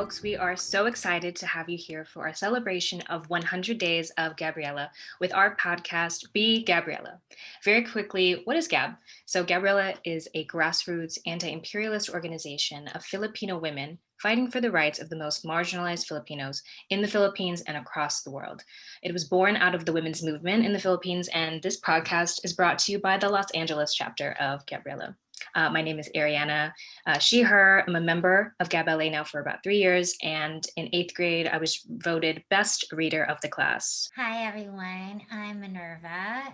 folks. We are so excited to have you here for our celebration of 100 Days of Gabriela with our podcast, Be Gabriela. Very quickly, what is Gab? So Gabriela is a grassroots anti-imperialist organization of Filipino women fighting for the rights of the most marginalized Filipinos in the Philippines and across the world. It was born out of the women's movement in the Philippines, and this podcast is brought to you by the Los Angeles chapter of Gabriela. My name is Ariana, she, her. I'm a member of Gab LA now for about 3 years, and in 8th grade, I was voted best reader of the class. Hi, everyone. I'm Minerva.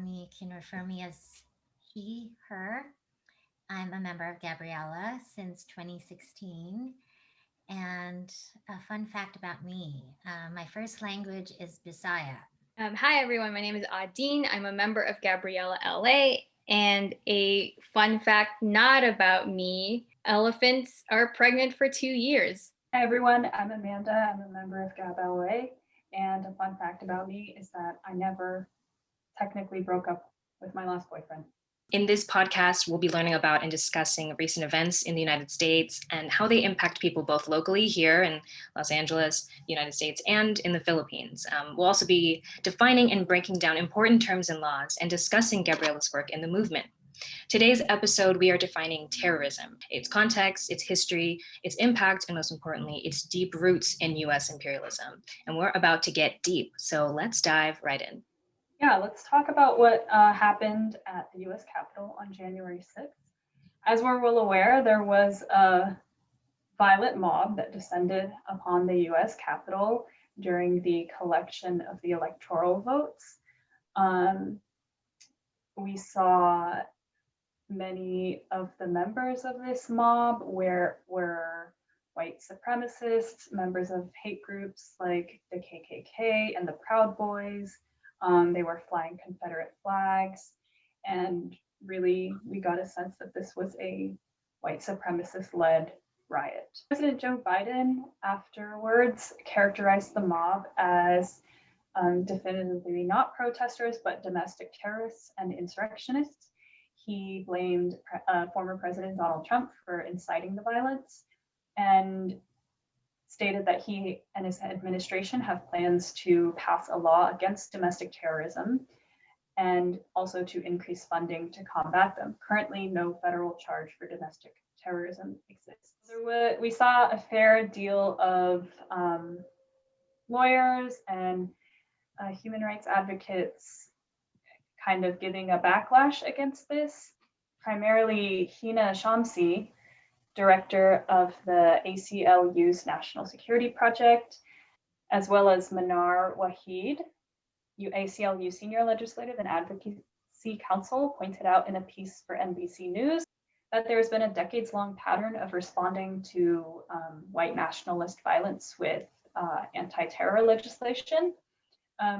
You can refer me as he, her. I'm a member of Gabriela since 2016. And a fun fact about me, my first language is Bisaya. Hi, everyone. My name is Adine. I'm a member of Gabriela LA. And a fun fact not about me, elephants are pregnant for 2 years. Hi, everyone. I'm Amanda. I'm a member of Gab LA. And a fun fact about me is that I never technically broke up with my last boyfriend. In this podcast, we'll be learning about and discussing recent events in the United States and how they impact people both locally here in Los Angeles, the United States, and in the Philippines. We'll also be defining and breaking down important terms and laws and discussing Gabriela's work in the movement. Today's episode, we are defining terrorism, its context, its history, its impact, and most importantly, its deep roots in US imperialism. And we're about to get deep, so let's dive right in. Yeah, let's talk about what happened at the US Capitol on January 6th. As we're well aware, there was a violent mob that descended upon the US Capitol during the collection of the electoral votes. We saw many of the members of this mob were white supremacists, members of hate groups like the KKK and the Proud Boys. They were flying Confederate flags, and really we got a sense that this was a white supremacist-led riot. President Joe Biden afterwards characterized the mob as definitively not protesters, but domestic terrorists and insurrectionists. He blamed former President Donald Trump for inciting the violence and stated that he and his administration have plans to pass a law against domestic terrorism and also to increase funding to combat them. Currently, no federal charge for domestic terrorism exists. We saw a fair deal of lawyers and human rights advocates kind of giving a backlash against this, primarily Hina Shamsi, director of the ACLU's National Security Project, as well as Manar Wahid, ACLU Senior Legislative and Advocacy Council, pointed out in a piece for NBC News that there's been a decades-long pattern of responding to white nationalist violence with anti-terror legislation.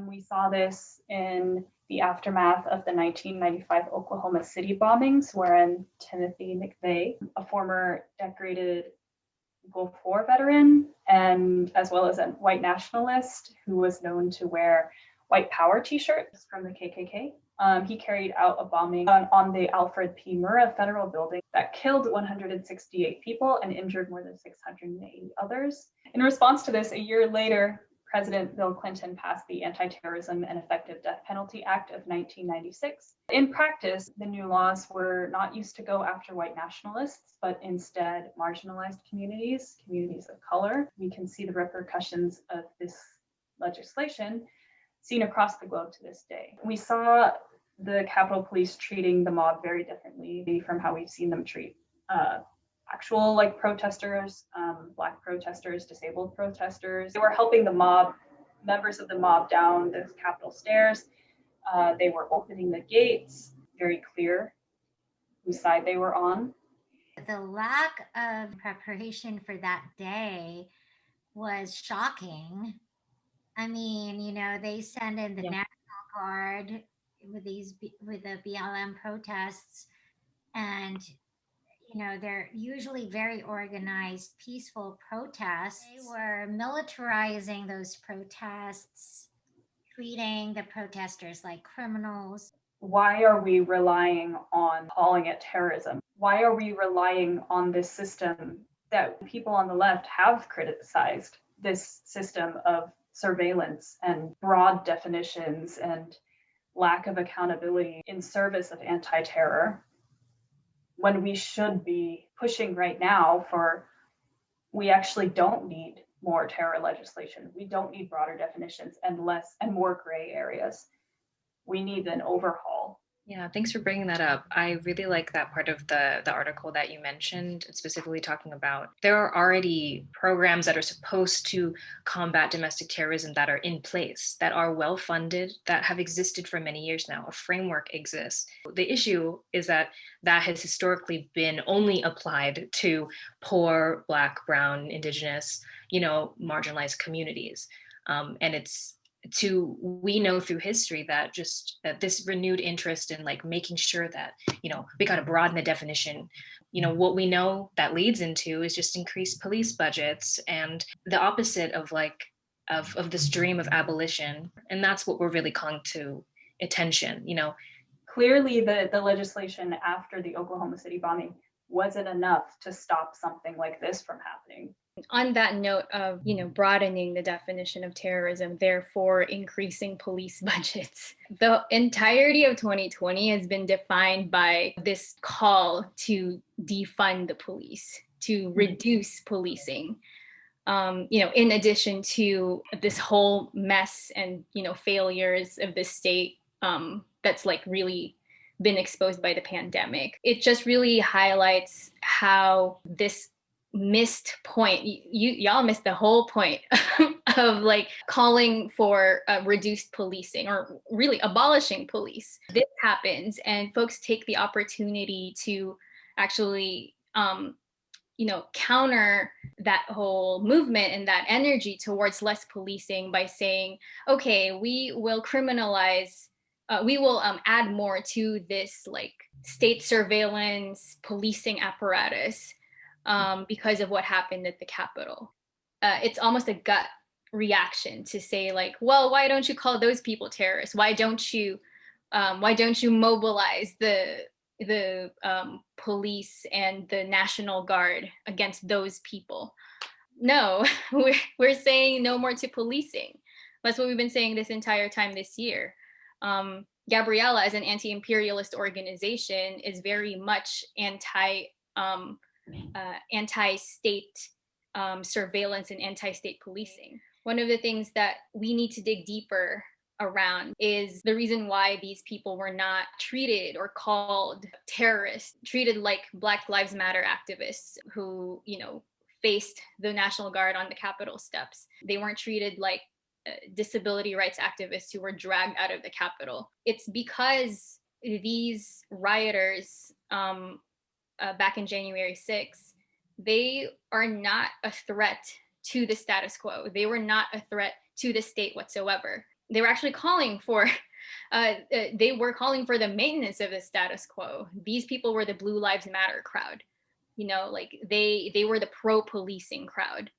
We saw this in the aftermath of the 1995 Oklahoma City bombings, wherein Timothy McVeigh, a former decorated Gulf War veteran, and as well as a white nationalist who was known to wear white power t-shirts from the KKK, he carried out a bombing on the Alfred P. Murrah Federal Building that killed 168 people and injured more than 680 others. In response to this, a year later, President Bill Clinton passed the Anti-Terrorism and Effective Death Penalty Act of 1996. In practice, the new laws were not used to go after white nationalists, but instead marginalized communities of color. We can see the repercussions of this legislation seen across the globe to this day. We saw the Capitol Police treating the mob very differently from how we've seen them treat actual protesters, Black protesters, disabled protesters. They were helping the mob, members of the mob, down the Capitol stairs. They were opening the gates, very clear whose side they were on. The lack of preparation for that day was shocking. I mean, they send in the National Guard with the BLM protests, and they're usually very organized, peaceful protests. They were militarizing those protests, treating the protesters like criminals. Why are we relying on calling it terrorism? Why are we relying on this system that people on the left have criticized this system of surveillance and broad definitions and lack of accountability in service of anti-terror, when we should be pushing right now for, we actually don't need more terror legislation. We don't need broader definitions and less and more gray areas. We need an overhaul. Yeah, thanks for bringing that up. I really like that part of the article that you mentioned, specifically talking about there are already programs that are supposed to combat domestic terrorism that are in place, that are well funded, that have existed for many years now. A framework exists. The issue is that that has historically been only applied to poor, Black, Brown, Indigenous, marginalized communities. And we know through history that this renewed interest in like making sure that we got to broaden the definition, what we know that leads into is just increased police budgets and the opposite of of this dream of abolition. And that's what we're really calling to attention. Clearly the legislation after the Oklahoma City bombing wasn't enough to stop something like this from happening. On that note of, broadening the definition of terrorism, therefore increasing police budgets, the entirety of 2020 has been defined by this call to defund the police, to reduce policing. In addition to this whole mess and, failures of the state that's like really been exposed by the pandemic. It just really highlights how this missed point, y'all missed the whole point of like calling for reduced policing or really abolishing police. This happens and folks take the opportunity to actually counter that whole movement and that energy towards less policing by saying, okay, we will criminalize, we will add more to this like state surveillance policing apparatus because of what happened at the Capitol. It's almost a gut reaction to say like, well, why don't you call those people terrorists? Why don't you mobilize the police and the National Guard against those people? No, we're saying no more to policing. That's what we've been saying this entire time this year. Gabriela, as an anti-imperialist organization, is very much anti-state surveillance and anti-state policing. One of the things that we need to dig deeper around is the reason why these people were not treated or called terrorists, treated like Black Lives Matter activists who, faced the National Guard on the Capitol steps. They weren't treated like disability rights activists who were dragged out of the Capitol. It's because these rioters back in January 6th, they are not a threat to the status quo. They were not a threat to the state whatsoever. They were actually calling for the maintenance of the status quo. These people were the Blue Lives Matter crowd. They were the pro-policing crowd.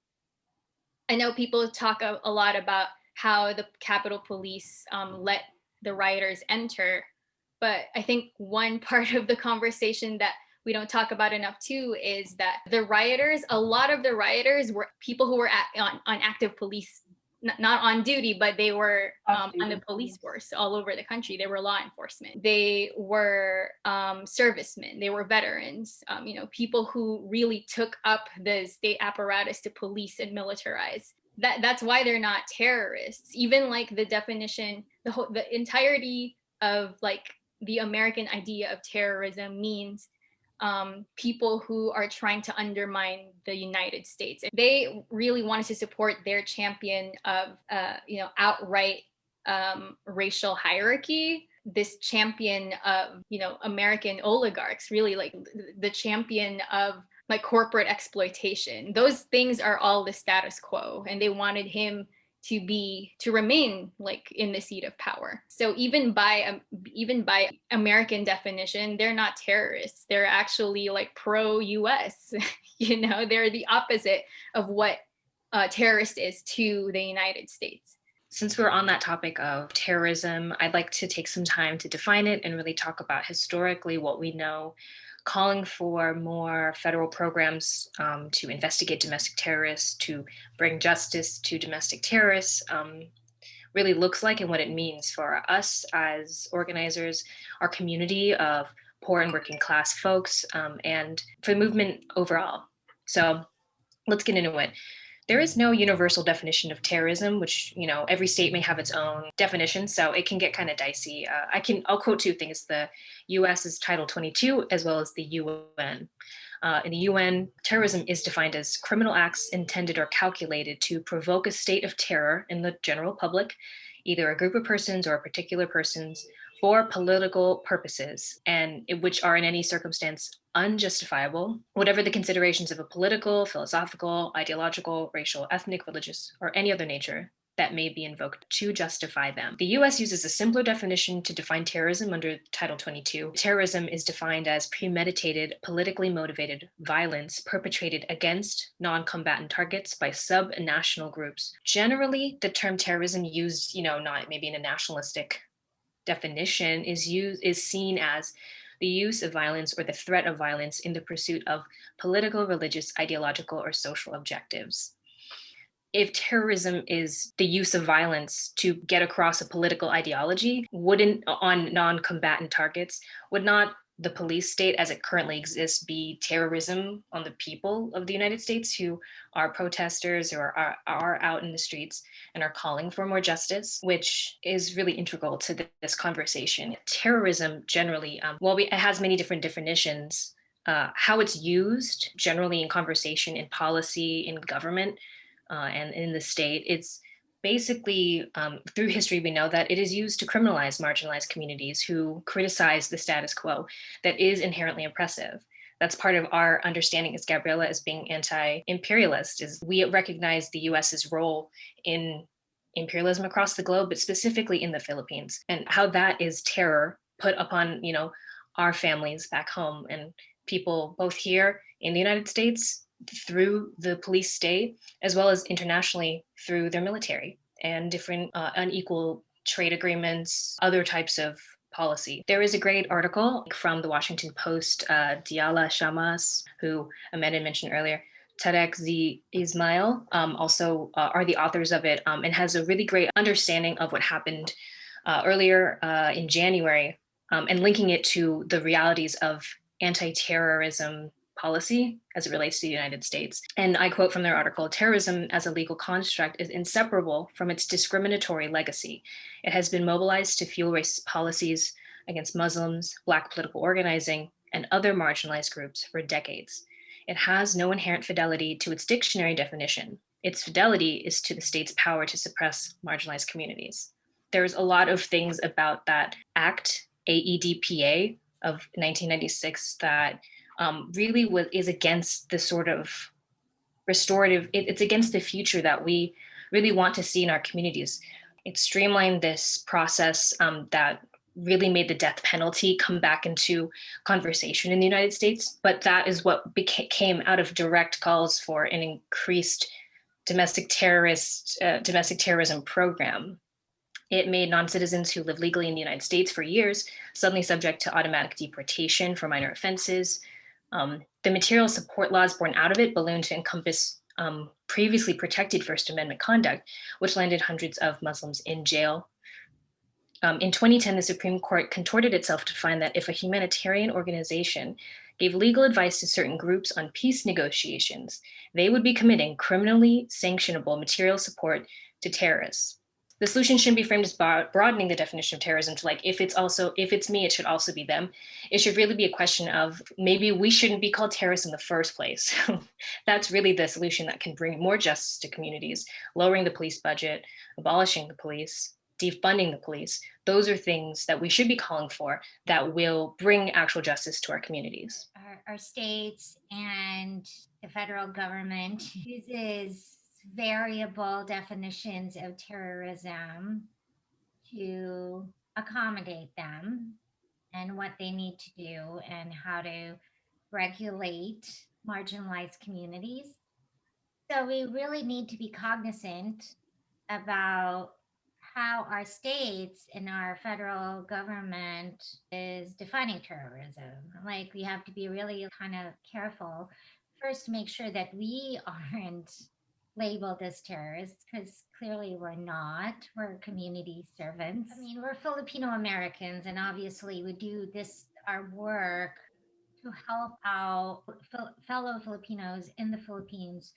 I know people talk a lot about how the Capitol Police let the rioters enter, but I think one part of the conversation that we don't talk about enough too is that a lot of the rioters were people who were on active police, not on duty, but they were on the police force all over the country. They were law enforcement. They were servicemen. They were veterans, people who really took up the state apparatus to police and militarize. That's why they're not terrorists. Even like the definition, the entirety of like the American idea of terrorism means people who are trying to undermine the United States. They really wanted to support their champion of, outright racial hierarchy, this champion of, American oligarchs, really like the champion of like corporate exploitation. Those things are all the status quo, and they wanted him to remain like in the seat of power. So even by American definition, they're not terrorists. They're actually like pro-US. They're the opposite of what a terrorist is to the United States. Since we're on that topic of terrorism, I'd like to take some time to define it and really talk about historically what we know calling for more federal programs to investigate domestic terrorists, to bring justice to domestic terrorists, really looks like and what it means for us as organizers, our community of poor and working class folks, and for the movement overall. So let's get into it. There is no universal definition of terrorism, which, every state may have its own definition, so it can get kind of dicey. I'll quote two things: the U.S.'s Title 22 as well as the UN. In the UN, terrorism is defined as criminal acts intended or calculated to provoke a state of terror in the general public, either a group of persons or particular persons, for political purposes, and which are in any circumstance unjustifiable, whatever the considerations of a political, philosophical, ideological, racial, ethnic, religious, or any other nature that may be invoked to justify them. The US uses a simpler definition to define terrorism under Title 22. Terrorism is defined as premeditated, politically motivated violence perpetrated against non-combatant targets by sub-national groups. Generally, the term terrorism used, not maybe in a nationalistic definition, is seen as the use of violence or the threat of violence in the pursuit of political, religious, ideological, or social objectives. If terrorism is the use of violence to get across a political ideology, wouldn't on non-combatant targets, would not the police state as it currently exists be terrorism on the people of the United States who are protesters or are out in the streets and are calling for more justice, which is really integral to this conversation. Terrorism generally, while it has many different definitions, how it's used generally in conversation, in policy, in government, and in the state, it's basically, through history, we know that it is used to criminalize marginalized communities who criticize the status quo that is inherently oppressive. That's part of our understanding as Gabriela as being anti-imperialist, is we recognize the US's role in imperialism across the globe, but specifically in the Philippines, and how that is terror put upon, our families back home and people both here in the United States through the police state, as well as internationally through their military and different unequal trade agreements, other types of policy. There is a great article from the Washington Post, Diala Shamas, who Amanda mentioned earlier, Tarek Z. Ismail, also are the authors of it, and has a really great understanding of what happened earlier in January, and linking it to the realities of anti-terrorism policy as it relates to the United States. And I quote from their article, "Terrorism as a legal construct is inseparable from its discriminatory legacy. It has been mobilized to fuel racist policies against Muslims, Black political organizing, and other marginalized groups for decades. It has no inherent fidelity to its dictionary definition. Its fidelity is to the state's power to suppress marginalized communities." There's a lot of things about that act, AEDPA of 1996, that really is against the sort of restorative, it's against the future that we really want to see in our communities. It streamlined this process that really made the death penalty come back into conversation in the United States. But that is what came out of direct calls for an increased domestic terrorism program. It made non-citizens who live legally in the United States for years suddenly subject to automatic deportation for minor offenses. The material support laws born out of it ballooned to encompass previously protected First Amendment conduct, which landed hundreds of Muslims in jail. In 2010, the Supreme Court contorted itself to find that if a humanitarian organization gave legal advice to certain groups on peace negotiations, they would be committing criminally sanctionable material support to terrorists. The solution shouldn't be framed as broadening the definition of terrorism to if it's me, it should also be them. It should really be a question of maybe we shouldn't be called terrorists in the first place. That's really the solution that can bring more justice to communities, lowering the police budget, abolishing the police, defunding the police. Those are things that we should be calling for that will bring actual justice to our communities. Our states and the federal government uses variable definitions of terrorism to accommodate them and what they need to do and how to regulate marginalized communities. So we really need to be cognizant about how our states and our federal government is defining terrorism. Like, we have to be really kind of careful first to make sure that we aren't labeled as terrorists, because clearly we're not. We're community servants. I mean, we're Filipino Americans, and obviously we do this, our work, to help out fellow Filipinos in the Philippines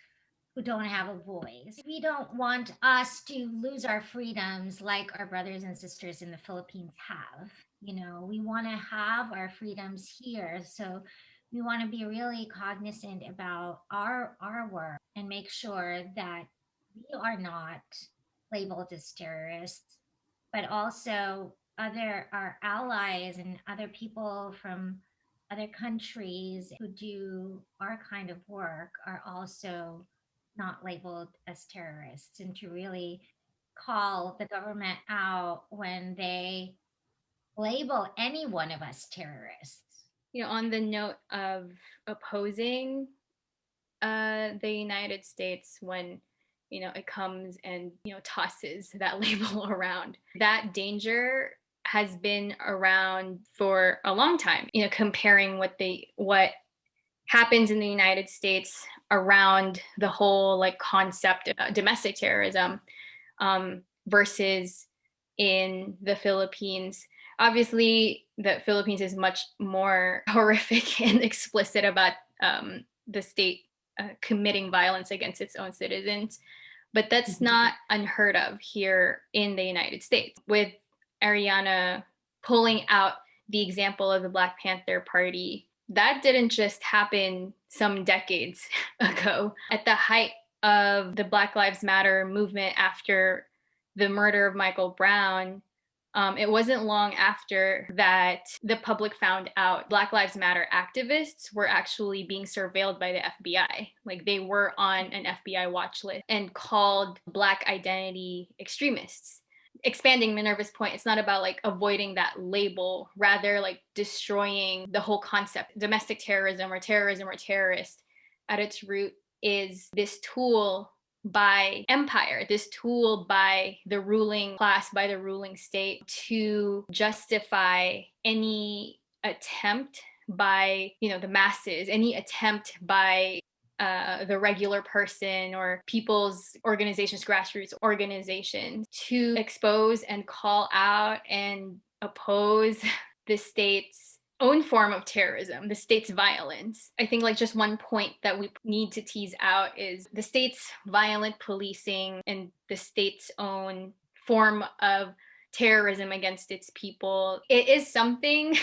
who don't have a voice. We don't want us to lose our freedoms like our brothers and sisters in the Philippines have. You know, we want to have our freedoms here. So we want to be really cognizant about our work and make sure that we are not labeled as terrorists, but also other our allies and other people from other countries who do our kind of work are also not labeled as terrorists, and to really call the government out when they label any one of us terrorists. You know, on the note of opposing the United States when, you know, it comes and, you know, tosses that label around, that danger has been around for a long time. You know, comparing what happens in the United States around the whole like concept of domestic terrorism versus in the Philippines. Obviously, the Philippines is much more horrific and explicit about the state committing violence against its own citizens. But that's not unheard of here in the United States. With Ariana pulling out the example of the Black Panther Party, that didn't just happen some decades ago. At the height of the Black Lives Matter movement after the murder of Michael Brown, it wasn't long after that the public found out Black Lives Matter activists were actually being surveilled by the FBI. Like, they were on an FBI watch list and called Black identity extremists. Expanding Minerva's point, it's not about like avoiding that label, rather like destroying the whole concept. Domestic terrorism or terrorist at its root is this tool by empire, this tool by the ruling class, by the ruling state, to justify any attempt by, you know, the masses, any attempt by the regular person or people's organizations, grassroots organizations, to expose and call out and oppose the state's own form of terrorism, the state's violence. I think like just one point that we need to tease out is the state's violent policing and the state's own form of terrorism against its people. It is something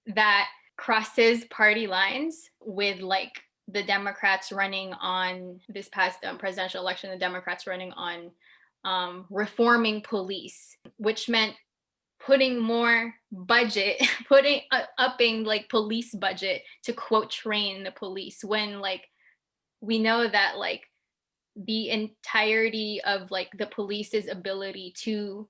that crosses party lines with like the Democrats running on this past presidential election, the Democrats running on reforming police, which meant putting more budget, upping like police budget to quote train the police, when like we know that like the entirety of like the police's ability to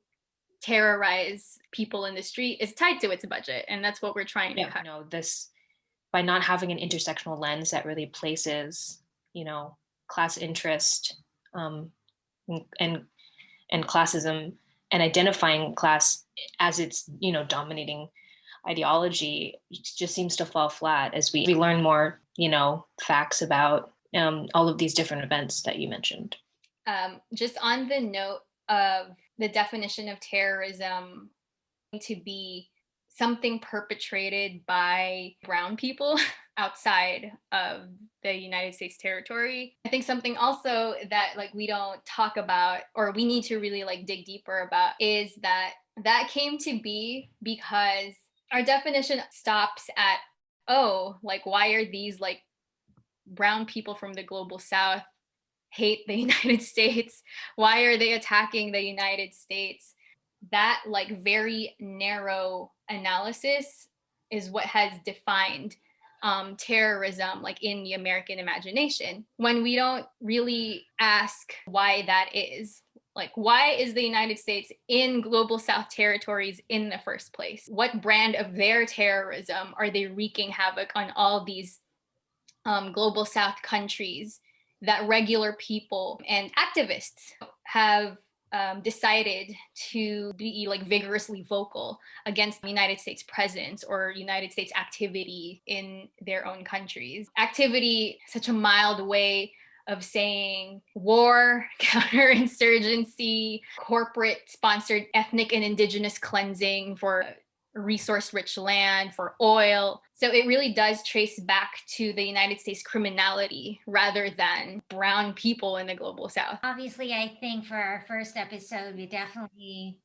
terrorize people in the street is tied to its budget, and that's what we're trying to cut. You know, this, by not having an intersectional lens that really places, you know, class interest and classism, and identifying class as its, you know, dominating ideology, just seems to fall flat as we learn more, you know, facts about all of these different events that you mentioned. Just on the note of the definition of terrorism to be something perpetrated by brown people outside of the United States territory. I think something also that like we don't talk about, or we need to really like dig deeper about, is that came to be because our definition stops at, oh, like why are these like brown people from the global south hate the United States? Why are they attacking the United States? That like very narrow analysis is what has defined terrorism like in the American imagination, when we don't really ask why that is. Like, why is the United States in global south territories in the first place? What brand of their terrorism are they wreaking havoc on all these global south countries that regular people and activists have decided to be like vigorously vocal against the United States presence or United States activity in their own countries. Activity, such a mild way of saying war, counterinsurgency, corporate sponsored ethnic and indigenous cleansing for resource-rich land, for oil. So it really does trace back to the United States criminality rather than brown people in the global South. Obviously, I think for our first episode, we definitely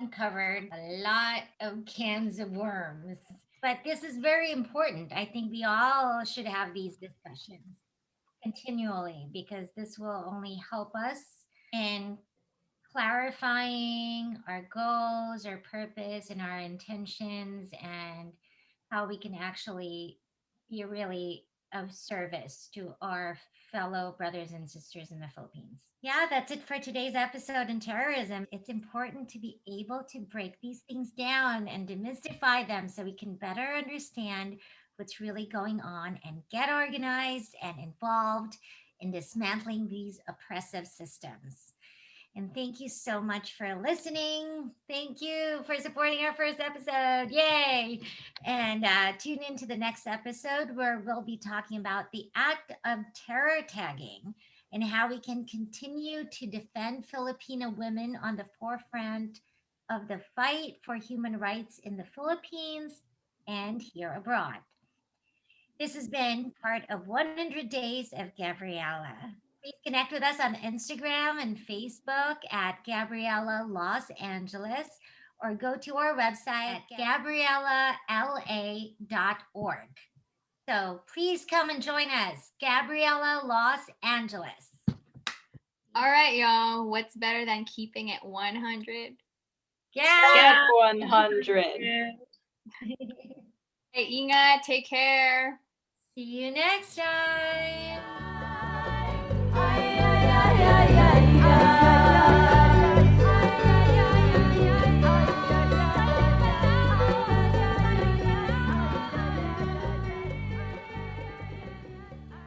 uncovered a lot of cans of worms. But this is very important. I think we all should have these discussions continually because this will only help us in clarifying our goals, our purpose, and our intentions, and how we can actually be really of service to our fellow brothers and sisters in the Philippines. Yeah, that's it for today's episode in terrorism. It's important to be able to break these things down and demystify them so we can better understand what's really going on and get organized and involved in dismantling these oppressive systems. And thank you so much for listening. Thank you for supporting our first episode. Yay! And tune in to the next episode where we'll be talking about the act of terror tagging and how we can continue to defend Filipino women on the forefront of the fight for human rights in the Philippines and here abroad. This has been part of 100 Days of Gabriela. Please connect with us on Instagram and Facebook at Gabriela Los Angeles or go to our website at gabrielala.org. So please come and join us, Gabriela Los Angeles. All right, y'all. What's better than keeping it 100? Yeah. 100. Hey, Inga, take care. See you next time.